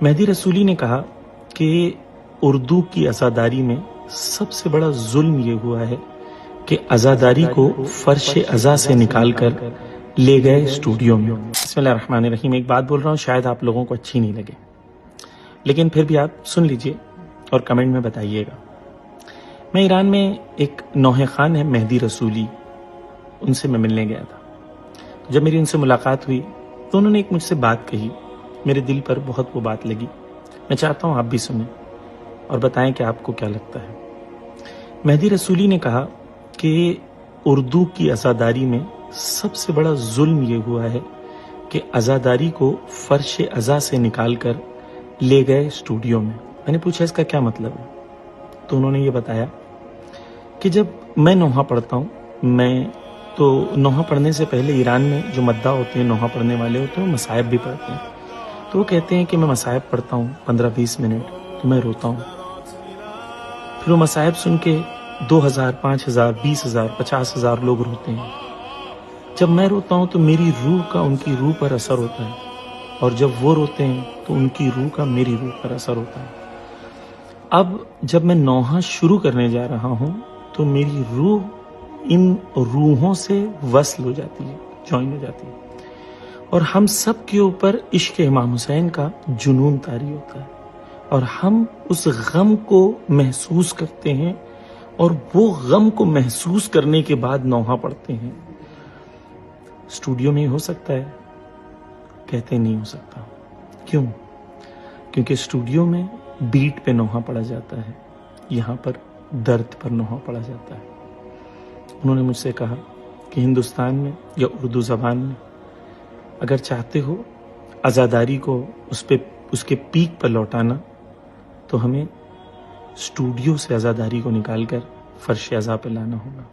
مہدی رسولی نے کہا کہ اردو کی عزاداری میں سب سے بڑا ظلم یہ ہوا ہے کہ عزاداری کو فرش عزا سے نکال کر لے گئے اسٹوڈیو میں۔ بسم اللہ الرحمن الرحیم۔ ایک بات بول رہا ہوں، شاید آپ لوگوں کو اچھی نہیں لگے، لیکن پھر بھی آپ سن لیجئے اور کمنٹ میں بتائیے گا۔ میں ایران میں ایک نوحہ خان ہے مہدی رسولی، ان سے میں ملنے گیا تھا۔ جب میری ان سے ملاقات ہوئی تو انہوں نے ایک مجھ سے بات کہی، میرے دل پر بہت وہ بات لگی۔ میں چاہتا ہوں آپ بھی سنیں اور بتائیں کہ آپ کو کیا لگتا ہے۔ مہدی رسولی نے کہا کہ اردو کی عزاداری میں سب سے بڑا ظلم یہ ہوا ہے کہ عزاداری کو فرش عزا سے نکال کر لے گئے اسٹوڈیو میں۔ میں نے پوچھا اس کا کیا مطلب ہے، تو انہوں نے یہ بتایا کہ جب میں نوحہ پڑھتا ہوں، میں تو نوحہ پڑھنے سے پہلے ایران میں جو مداح ہوتے ہیں، نوحہ پڑھنے والے ہوتے ہیں، وہ مصائب بھی پڑھتے ہیں۔ تو وہ کہتے ہیں کہ میں مصائب پڑھتا ہوں 15-20 منٹ تو میں روتا ہوں، پھر وہ مصائب سن کے 2000، 5000، 20000، 50,000 لوگ روتے ہیں۔ جب میں روتا ہوں تو میری روح کا ان کی روح پر اثر ہوتا ہے، اور جب وہ روتے ہیں تو ان کی روح کا میری روح پر اثر ہوتا ہے۔ اب جب میں نوحہ شروع کرنے جا رہا ہوں تو میری روح ان روحوں سے وصل ہو جاتی ہے، جوائن ہو جاتی ہے، اور ہم سب کے اوپر عشق امام حسین کا جنون طاری ہوتا ہے، اور ہم اس غم کو محسوس کرتے ہیں، اور وہ غم کو محسوس کرنے کے بعد نوحہ پڑھتے ہیں۔ اسٹوڈیو میں ہو سکتا ہے؟ کہتے نہیں ہو سکتا۔ کیوں؟ کیونکہ اسٹوڈیو میں بیٹ پہ نوحہ پڑھا جاتا ہے، یہاں پر درد پر نوحہ پڑھا جاتا ہے۔ انہوں نے مجھ سے کہا کہ ہندوستان میں یا اردو زبان میں اگر چاہتے ہو عزاداری کو اس کے پیک پر لوٹانا تو ہمیں اسٹوڈیو سے عزاداری کو نکال کر فرش عزا پہ لانا ہوگا۔